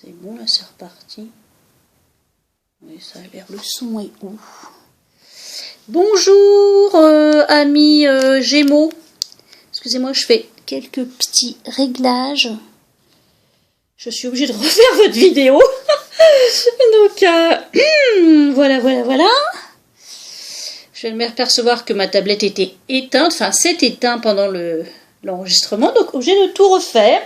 C'est bon, là, c'est reparti. Oui, ça a l'air, le son est où? Bonjour, amis Gémeaux. Excusez-moi, je fais quelques petits réglages. Je suis obligée de refaire votre vidéo. Donc, voilà. Je viens de m'apercevoir que ma tablette était éteinte. Enfin, s'est éteinte pendant l'enregistrement. Donc, obligée de tout refaire.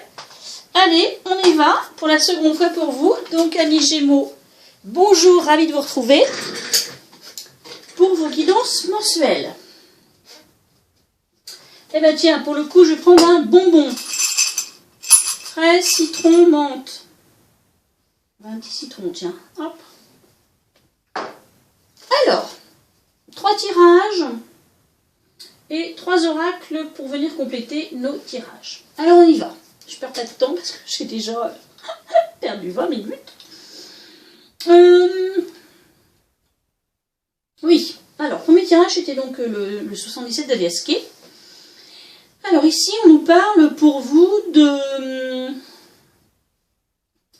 Allez, on y va pour la seconde fois pour vous. Donc, amis Gémeaux, bonjour, ravi de vous retrouver pour vos guidances mensuelles. Eh bien, tiens, pour le coup, je vais prendre un bonbon. Fraise, citron, menthe. Un petit citron, tiens. Hop. Alors, 3 tirages et 3 oracles pour venir compléter nos tirages. Alors, on y va. Je perds pas de temps parce que j'ai déjà perdu 20 minutes. Oui, alors, premier tirage, c'était donc le 77 d'Aliaske. Alors ici, on nous parle pour vous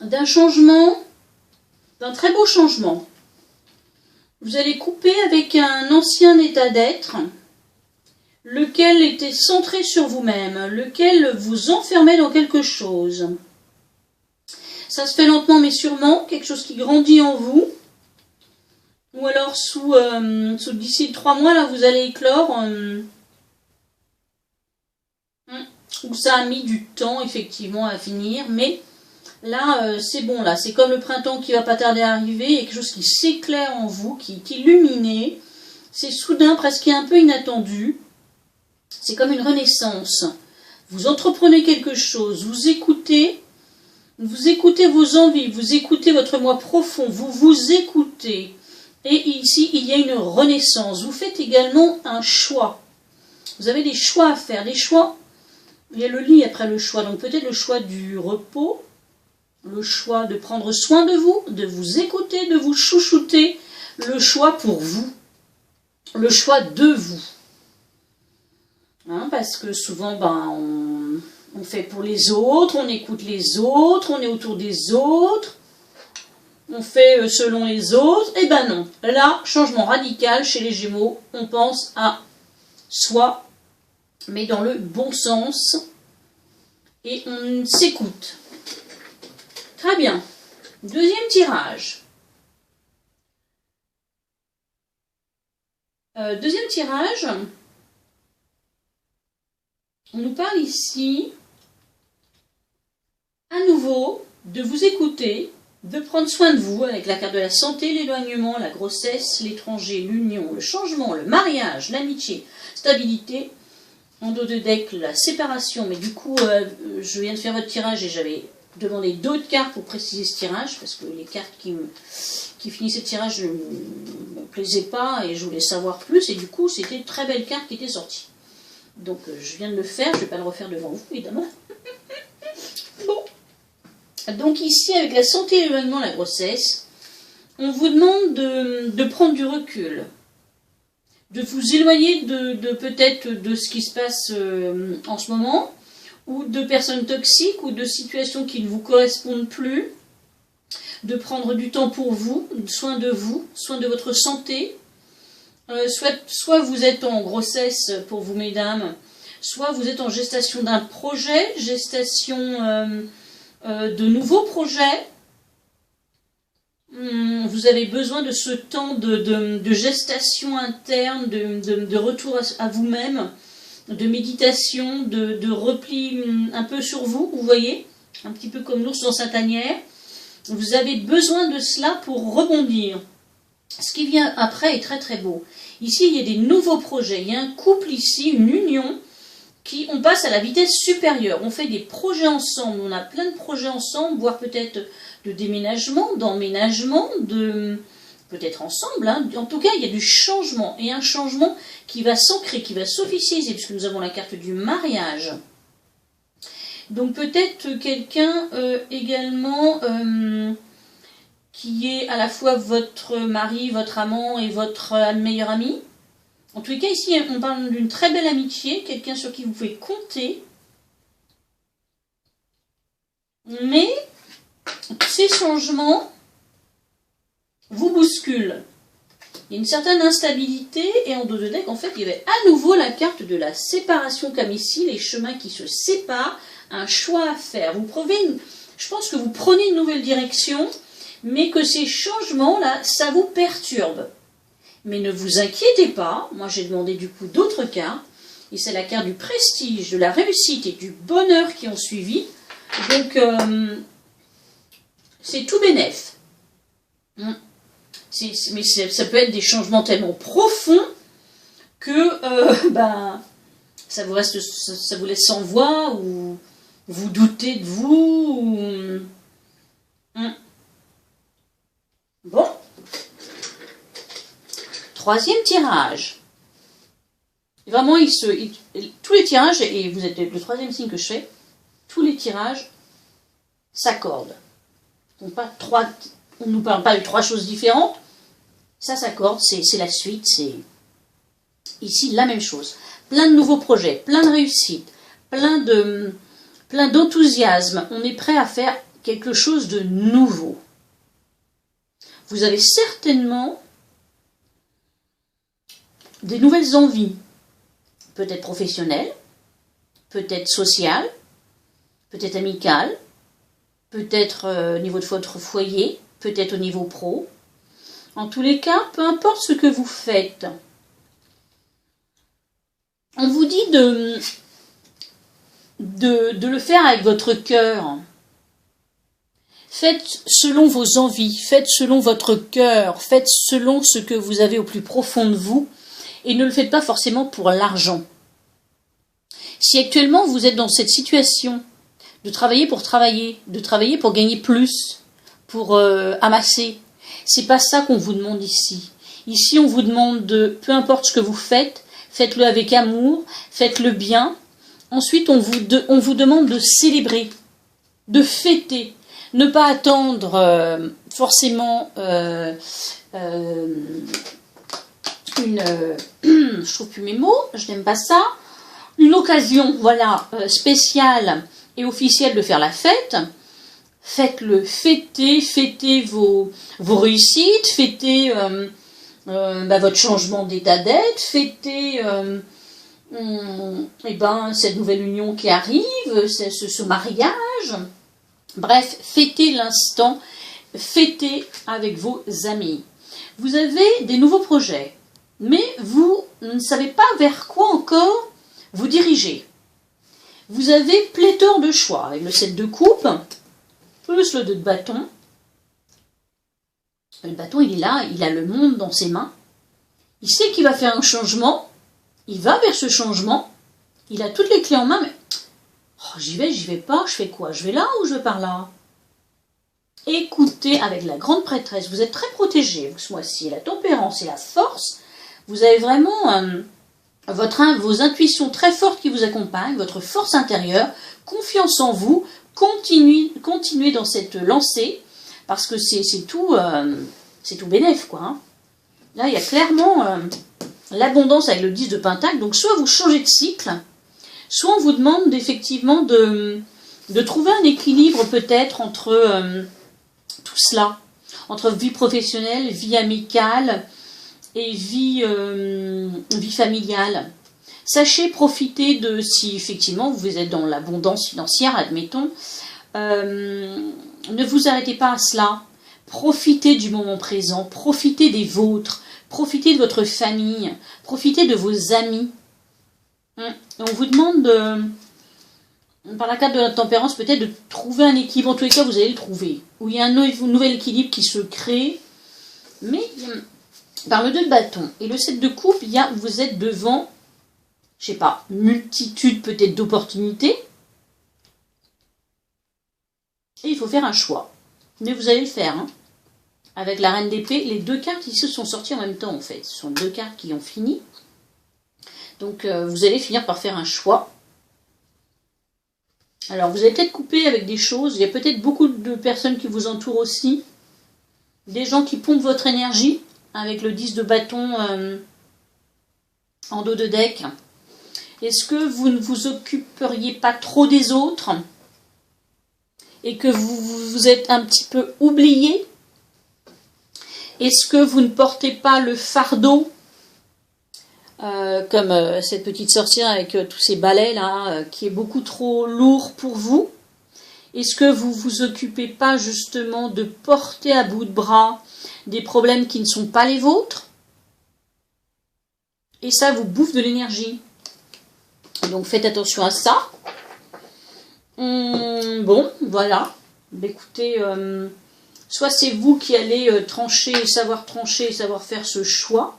d'un changement, d'un très beau changement. Vous allez couper avec un ancien état d'être, lequel était centré sur vous-même, lequel vous enfermait dans quelque chose. Ça se fait lentement mais sûrement, quelque chose qui grandit en vous. Ou alors d'ici 3 mois, là, vous allez éclore. Où ça a mis du temps, effectivement, à finir. Mais là, c'est bon, là. C'est comme le printemps qui va pas tarder à arriver. Il y a quelque chose qui s'éclaire en vous, qui est illuminé. C'est soudain, presque un peu inattendu. C'est comme une renaissance. Vous entreprenez quelque chose, vous écoutez vos envies, vous écoutez votre moi profond, vous vous écoutez. Et ici, il y a une renaissance. Vous faites également un choix. Vous avez des choix à faire. Des choix, il y a le lit après le choix. Donc peut-être le choix du repos, le choix de prendre soin de vous écouter, de vous chouchouter, le choix pour vous, le choix de vous. Hein, parce que souvent, on fait pour les autres, on écoute les autres, on est autour des autres, on fait selon les autres. Eh ben non, là, changement radical chez les Gémeaux, on pense à soi, mais dans le bon sens, et on s'écoute. Très bien. Deuxième tirage. Deuxième tirage. On nous parle ici, à nouveau, de vous écouter, de prendre soin de vous avec la carte de la santé, l'éloignement, la grossesse, l'étranger, l'union, le changement, le mariage, l'amitié, stabilité. En dos de deck, la séparation. Mais du coup, je viens de faire votre tirage et j'avais demandé d'autres cartes pour préciser ce tirage parce que les cartes qui finissaient le tirage ne me plaisaient pas et je voulais savoir plus. Et du coup, c'était une très belle carte qui était sortie. Donc je viens de le faire, je ne vais pas le refaire devant vous, évidemment. Bon. Donc ici, avec la santé et l'éloignement, la grossesse, on vous demande de prendre du recul, de vous éloigner peut-être de ce qui se passe en ce moment, ou de personnes toxiques, ou de situations qui ne vous correspondent plus, de prendre du temps pour vous, soin de votre santé. Soit vous êtes en grossesse pour vous, mesdames, soit vous êtes en gestation d'un projet, gestation de nouveaux projets. Vous avez besoin de ce temps de gestation interne, de retour à vous-même, de méditation, de repli un peu sur vous, vous voyez, un petit peu comme l'ours dans sa tanière. Vous avez besoin de cela pour rebondir. Ce qui vient après est très très beau. Ici, il y a des nouveaux projets. Il y a un couple ici, une union, on passe à la vitesse supérieure. On fait des projets ensemble. On a plein de projets ensemble, voire peut-être de déménagement, d'emménagement, peut-être ensemble. Hein. En tout cas, il y a du changement. Et un changement qui va s'ancrer, qui va s'officialiser, puisque nous avons la carte du mariage. Donc peut-être quelqu'un également... qui est à la fois votre mari, votre amant et votre meilleur ami. En tous les cas, ici, on parle d'une très belle amitié, quelqu'un sur qui vous pouvez compter. Mais ces changements vous bousculent. Il y a une certaine instabilité, et en dos de deck, en fait, il y avait à nouveau la carte de la séparation comme ici, les chemins qui se séparent, un choix à faire. Je pense que vous prenez une nouvelle direction, mais que ces changements-là, ça vous perturbe. Mais ne vous inquiétez pas, moi j'ai demandé du coup d'autres cartes, et c'est la carte du prestige, de la réussite et du bonheur qui ont suivi. Donc, c'est tout bénef. Mais ça peut être des changements tellement profonds que ça vous laisse sans voix, ou vous doutez de vous. Bon. Troisième tirage. Vraiment, tous les tirages, et vous êtes le troisième signe que je fais, tous les tirages s'accordent. On ne nous parle pas de trois choses différentes. Ça s'accorde, c'est la suite, c'est ici la même chose. Plein de nouveaux projets, plein de réussites, plein d'enthousiasme. On est prêt à faire quelque chose de nouveau. Vous avez certainement des nouvelles envies, peut-être professionnelles, peut-être sociales, peut-être amicales, peut-être au niveau de votre foyer, peut-être au niveau pro. En tous les cas, peu importe ce que vous faites, on vous dit de le faire avec votre cœur. Faites selon vos envies, faites selon votre cœur, faites selon ce que vous avez au plus profond de vous, et ne le faites pas forcément pour l'argent. Si actuellement vous êtes dans cette situation de travailler pour gagner plus, pour amasser, c'est pas ça qu'on vous demande ici. Ici, on vous demande peu importe ce que vous faites, faites-le avec amour, faites-le bien. Ensuite, on vous demande de célébrer, de fêter, ne pas attendre forcément je trouve plus mes mots, je n'aime pas ça, une occasion, voilà, spéciale et officielle de faire la fête. Faites-le, fêtez vos réussites, fêtez votre changement d'état d'être, fêtez cette nouvelle union qui arrive, ce mariage. Bref, fêtez l'instant, fêtez avec vos amis. Vous avez des nouveaux projets, mais vous ne savez pas vers quoi encore vous diriger. Vous avez pléthore de choix, avec le 7 de coupe, plus le 2 de bâton. Le bâton, il est là, il a le monde dans ses mains. Il sait qu'il va faire un changement. Il va vers ce changement. Il a toutes les clés en main, mais j'y vais pas, je fais quoi? Je vais là ou je vais par là? Écoutez, avec la grande prêtresse, vous êtes très protégé ce mois-ci. La tempérance et la force, vous avez vraiment vos intuitions très fortes qui vous accompagnent, votre force intérieure, confiance en vous. Continuez dans cette lancée, parce que c'est tout bénef, quoi. Hein. Là, il y a clairement l'abondance avec le 10 de Pentacle. Donc, soit vous changez de cycle, soit on vous demande effectivement de trouver un équilibre peut-être entre tout cela, entre vie professionnelle, vie amicale et vie familiale. Sachez profiter de, si effectivement vous êtes dans l'abondance financière, admettons, ne vous arrêtez pas à cela. Profitez du moment présent, profitez des vôtres, profitez de votre famille, profitez de vos amis. On vous demande, par la carte de la tempérance, peut-être de trouver un équilibre. En tous les cas, vous allez le trouver. Où il y a un nouvel équilibre qui se crée. Mais par le 2 de bâton et le 7 de coupe, vous êtes devant, je sais pas, multitude peut-être d'opportunités. Et il faut faire un choix. Mais vous allez le faire. Hein. Avec la reine d'épée, les deux cartes ici sont sorties en même temps en fait. Ce sont deux cartes qui ont fini. Donc vous allez finir par faire un choix. Alors vous allez peut-être couper avec des choses. Il y a peut-être beaucoup de personnes qui vous entourent aussi. Des gens qui pompent votre énergie. Avec le 10 de bâton en dos de deck. Est-ce que vous ne vous occuperiez pas trop des autres? et que vous êtes un petit peu oublié? Est-ce que vous ne portez pas le fardeau comme cette petite sorcière avec tous ces balais là, qui est beaucoup trop lourd pour vous? Est-ce que vous vous occupez pas justement de porter à bout de bras des problèmes qui ne sont pas les vôtres? Et ça vous bouffe de l'énergie. Donc faites attention à ça. Bon, voilà. Écoutez, soit c'est vous qui allez trancher, savoir faire ce choix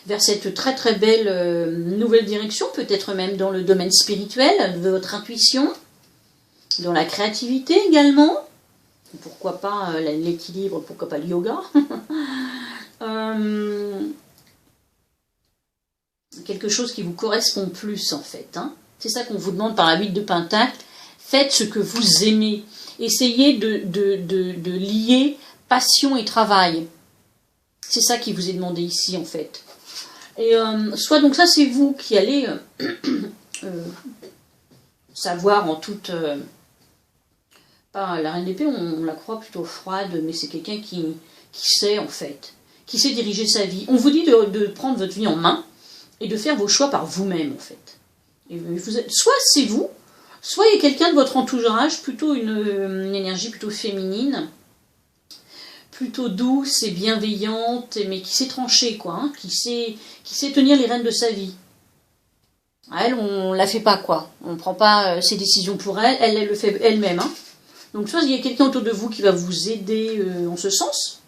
vers cette très très belle nouvelle direction, peut-être même dans le domaine spirituel, de votre intuition, dans la créativité également, pourquoi pas l'équilibre, pourquoi pas le yoga, quelque chose qui vous correspond plus en fait. Hein. C'est ça qu'on vous demande par la 8 de Pentacle, faites ce que vous aimez, essayez de lier passion et travail, c'est ça qui vous est demandé ici en fait. Et soit donc ça c'est vous qui allez savoir en toute... la reine d'épée on la croit plutôt froide, mais c'est quelqu'un qui sait en fait, qui sait diriger sa vie. On vous dit de prendre votre vie en main et de faire vos choix par vous-même en fait. Et soit c'est vous, soit il y a quelqu'un de votre entourage, plutôt une énergie plutôt féminine, plutôt douce et bienveillante, mais qui sait trancher, quoi, hein, qui sait tenir les rênes de sa vie. Elle, on la fait pas, quoi. On ne prend pas ses décisions pour elle, elle le fait elle-même. Hein. Donc soit il y a quelqu'un autour de vous qui va vous aider en ce sens,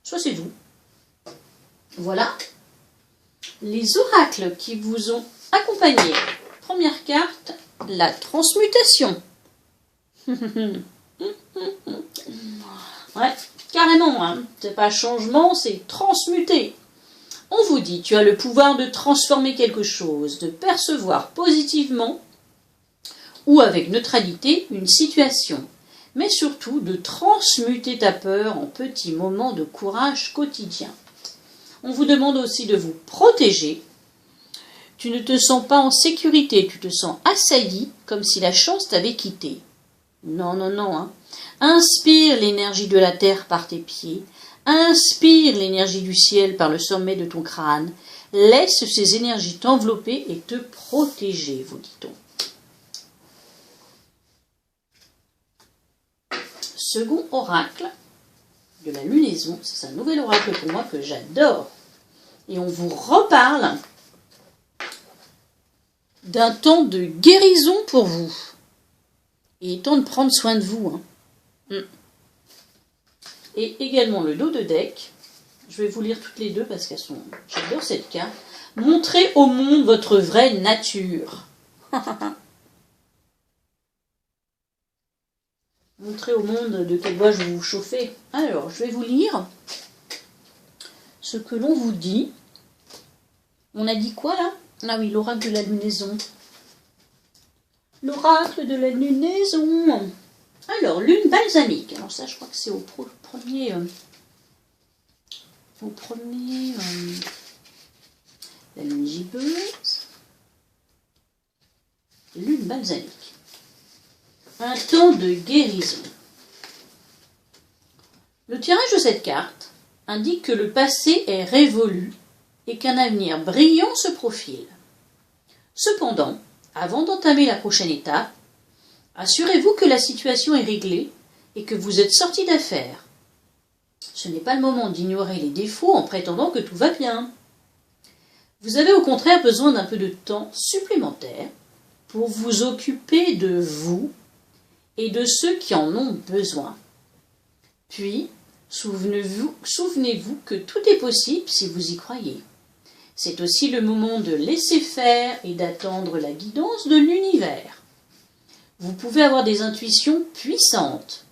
soit c'est vous. Voilà. Les oracles qui vous ont accompagné. Première carte, la transmutation. Ouais, carrément, hein. C'est pas changement, c'est transmuter. On vous dit, tu as le pouvoir de transformer quelque chose, de percevoir positivement ou avec neutralité une situation, mais surtout de transmuter ta peur en petits moments de courage quotidien. On vous demande aussi de vous protéger. Tu ne te sens pas en sécurité, tu te sens assailli, comme si la chance t'avait quitté. Non, non, non. Hein. Inspire l'énergie de la terre par tes pieds. Inspire l'énergie du ciel par le sommet de ton crâne. Laisse ces énergies t'envelopper et te protéger, vous dit-on. Second oracle de la lunaison. C'est un nouvel oracle pour moi que j'adore. Et on vous reparle d'un temps de guérison pour vous. Et temps de prendre soin de vous. Hein. Et également le dos de deck. Je vais vous lire toutes les deux parce qu'elles sont... J'adore cette carte. Montrez au monde votre vraie nature. Montrez au monde de quel bois je vais vous chauffer. Alors, je vais vous lire ce que l'on vous dit. On a dit quoi là? Ah oui, l'oracle de la lunaison. L'oracle de la lunaison. Alors, lune balsamique. Alors ça, je crois que c'est au premier... la lune gibbeuse. Lune balsamique. Un temps de guérison. Le tirage de cette carte indique que le passé est révolu et qu'un avenir brillant se profile. Cependant, avant d'entamer la prochaine étape, assurez-vous que la situation est réglée et que vous êtes sorti d'affaire. Ce n'est pas le moment d'ignorer les défauts en prétendant que tout va bien. Vous avez au contraire besoin d'un peu de temps supplémentaire pour vous occuper de vous et de ceux qui en ont besoin. Puis, souvenez-vous que tout est possible si vous y croyez. C'est aussi le moment de laisser faire et d'attendre la guidance de l'univers. Vous pouvez avoir des intuitions puissantes.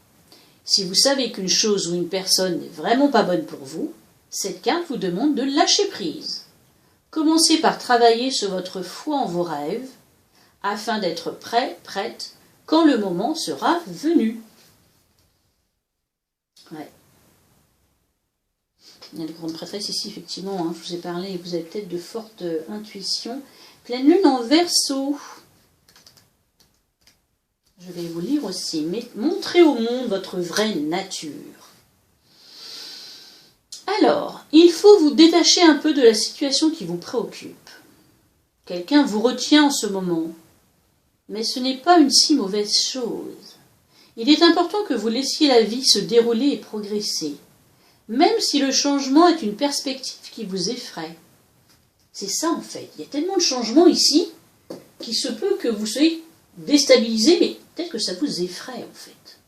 Si vous savez qu'une chose ou une personne n'est vraiment pas bonne pour vous, cette carte vous demande de lâcher prise. Commencez par travailler sur votre foi en vos rêves, afin d'être prête, quand le moment sera venu. Ouais. Il y a de grandes prêtresses ici, effectivement, hein, je vous ai parlé, vous avez peut-être de fortes intuitions. Pleine lune en Verseau. Je vais vous lire aussi. Montrez au monde votre vraie nature. Alors, il faut vous détacher un peu de la situation qui vous préoccupe. Quelqu'un vous retient en ce moment, mais ce n'est pas une si mauvaise chose. Il est important que vous laissiez la vie se dérouler et progresser, même si le changement est une perspective qui vous effraie. C'est ça en fait, il y a tellement de changements ici qu'il se peut que vous soyez déstabilisé, mais peut-être que ça vous effraie en fait.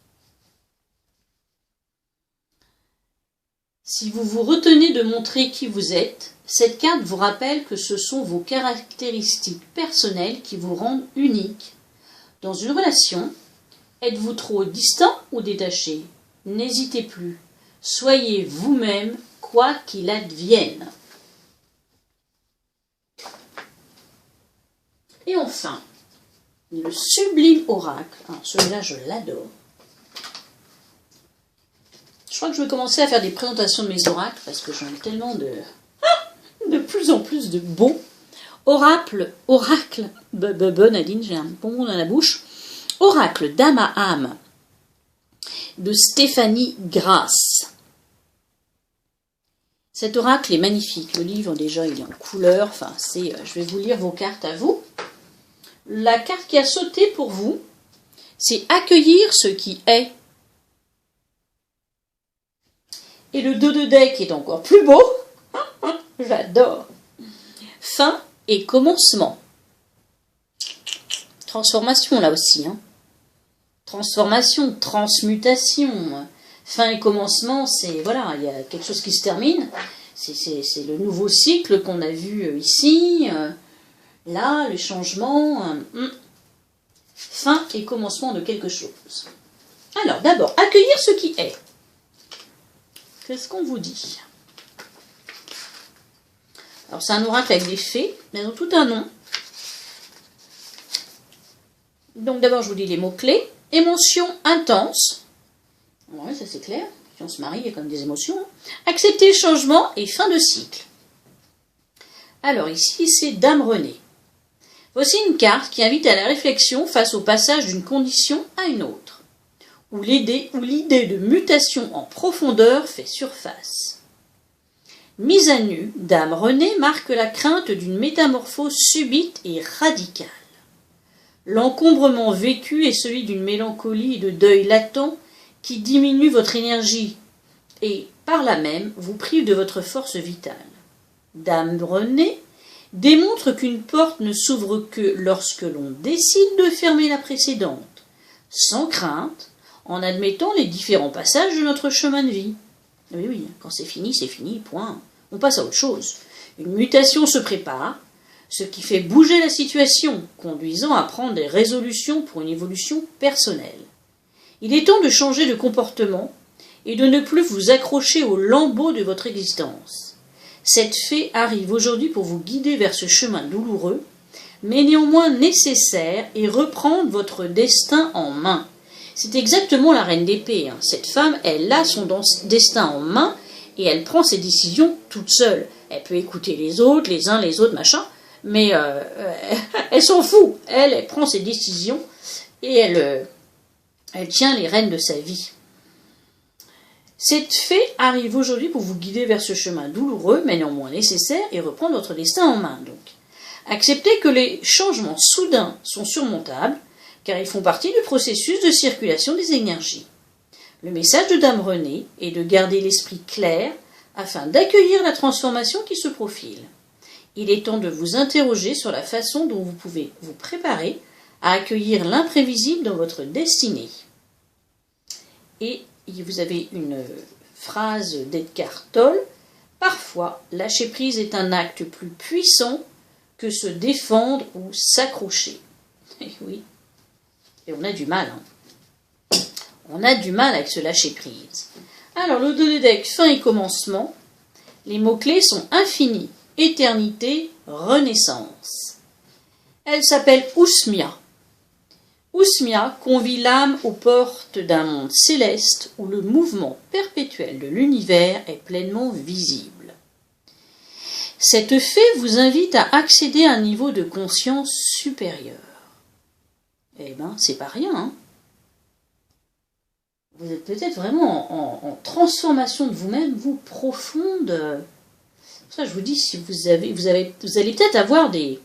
Si vous vous retenez de montrer qui vous êtes, cette carte vous rappelle que ce sont vos caractéristiques personnelles qui vous rendent unique. Dans une relation, êtes-vous trop distant ou détaché? N'hésitez plus. Soyez vous-même, quoi qu'il advienne. Et enfin, le sublime oracle. Celui-là, je l'adore. Je crois que je vais commencer à faire des présentations de mes oracles parce que j'en ai tellement de plus en plus de bons. Oracle, Nadine, j'ai un bonbon dans la bouche. Oracle d'âme à âme de Stéphanie Grasse. Cet oracle est magnifique. Le livre, déjà, il est en couleur. Je vais vous lire vos cartes à vous. La carte qui a sauté pour vous, c'est accueillir ce qui est. Et le dos de deck est encore plus beau. J'adore. Fin et commencement. Transformation là aussi. Transformation, transmutation. Fin et commencement, c'est voilà, il y a quelque chose qui se termine. C'est le nouveau cycle qu'on a vu ici. Là, le changement. Fin et commencement de quelque chose. Alors, d'abord, accueillir ce qui est. Qu'est-ce qu'on vous dit? Alors, c'est un oracle avec des fées, mais elles ont tout un nom. Donc, d'abord, je vous dis les mots-clés. Émotion intense. Oui, ça c'est clair. Si on se marie, il y a quand même des émotions. Accepter le changement et fin de cycle. Alors, ici, c'est Dame Renée. Voici une carte qui invite à la réflexion face au passage d'une condition à une autre, où l'idée de mutation en profondeur fait surface. Mise à nu, Dame Renée marque la crainte d'une métamorphose subite et radicale. L'encombrement vécu est celui d'une mélancolie et de deuil latent qui diminue votre énergie et, par là même, vous prive de votre force vitale. Dame Renée démontre qu'une porte ne s'ouvre que lorsque l'on décide de fermer la précédente, sans crainte, en admettant les différents passages de notre chemin de vie. Oui, quand c'est fini, point. On passe à autre chose. Une mutation se prépare, ce qui fait bouger la situation, conduisant à prendre des résolutions pour une évolution personnelle. Il est temps de changer de comportement et de ne plus vous accrocher aux lambeaux de votre existence. Cette fée arrive aujourd'hui pour vous guider vers ce chemin douloureux, mais néanmoins nécessaire, et reprendre votre destin en main. C'est exactement la reine d'épée. Cette femme, elle a son destin en main et elle prend ses décisions toute seule. Elle peut écouter les autres, les uns, les autres, machin, mais elle s'en fout. Elle prend ses décisions et elle tient les rênes de sa vie. Cette fée arrive aujourd'hui pour vous guider vers ce chemin douloureux, mais néanmoins nécessaire, et reprendre votre destin en main. Donc, acceptez que les changements soudains sont surmontables, car ils font partie du processus de circulation des énergies. Le message de Dame Renée est de garder l'esprit clair afin d'accueillir la transformation qui se profile. Il est temps de vous interroger sur la façon dont vous pouvez vous préparer à accueillir l'imprévisible dans votre destinée. Et vous avez une phrase d'Edgar Tolle. Parfois, lâcher prise est un acte plus puissant que se défendre ou s'accrocher. Et oui. Et on a du mal. On a du mal avec ce lâcher prise. Alors, le dos de deck, fin et commencement. Les mots-clés sont infini, éternité, renaissance. Elle s'appelle Ousmia. Ousmia convie l'âme aux portes d'un monde céleste où le mouvement perpétuel de l'univers est pleinement visible. Cette fée vous invite à accéder à un niveau de conscience supérieur. Eh bien, c'est pas rien, Vous êtes peut-être vraiment en transformation de vous-même, vous, profonde. Pour ça, je vous dis, si vous allez peut-être avoir des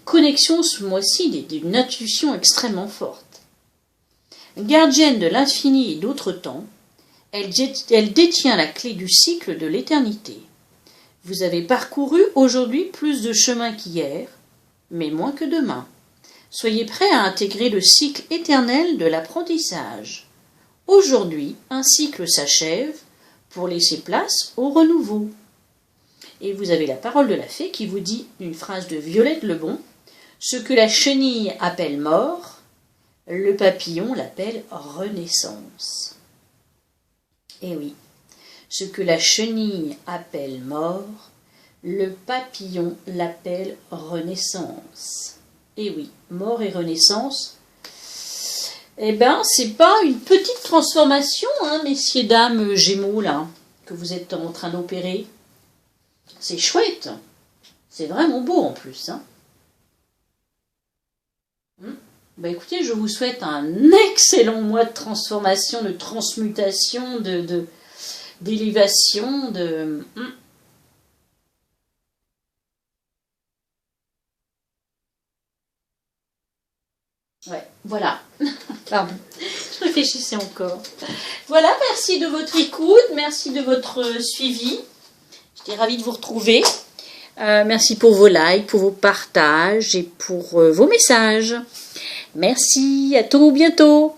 connexions ce mois-ci, d'une intuition extrêmement forte. Gardienne de l'infini et d'autres temps, elle détient la clé du cycle de l'éternité. Vous avez parcouru aujourd'hui plus de chemin qu'hier, mais moins que demain. Soyez prêts à intégrer le cycle éternel de l'apprentissage. Aujourd'hui, un cycle s'achève pour laisser place au renouveau. Et vous avez la parole de la fée qui vous dit une phrase de Violette Lebon, ce que la chenille appelle mort, le papillon l'appelle renaissance. Eh oui, ce que la chenille appelle mort, le papillon l'appelle renaissance. Eh oui, mort et renaissance, eh ben, c'est pas une petite transformation, hein, messieurs, dames, gémeaux, là, que vous êtes en train d'opérer. C'est chouette. C'est vraiment beau, en plus, hein. Ben, écoutez, je vous souhaite un excellent mois de transformation, de transmutation, d'élévation, Ouais, voilà. Pardon, je réfléchissais encore. Voilà, merci de votre écoute, merci de votre suivi. J'étais ravie de vous retrouver. Merci pour vos likes, pour vos partages et pour vos messages. Merci, à tout bientôt.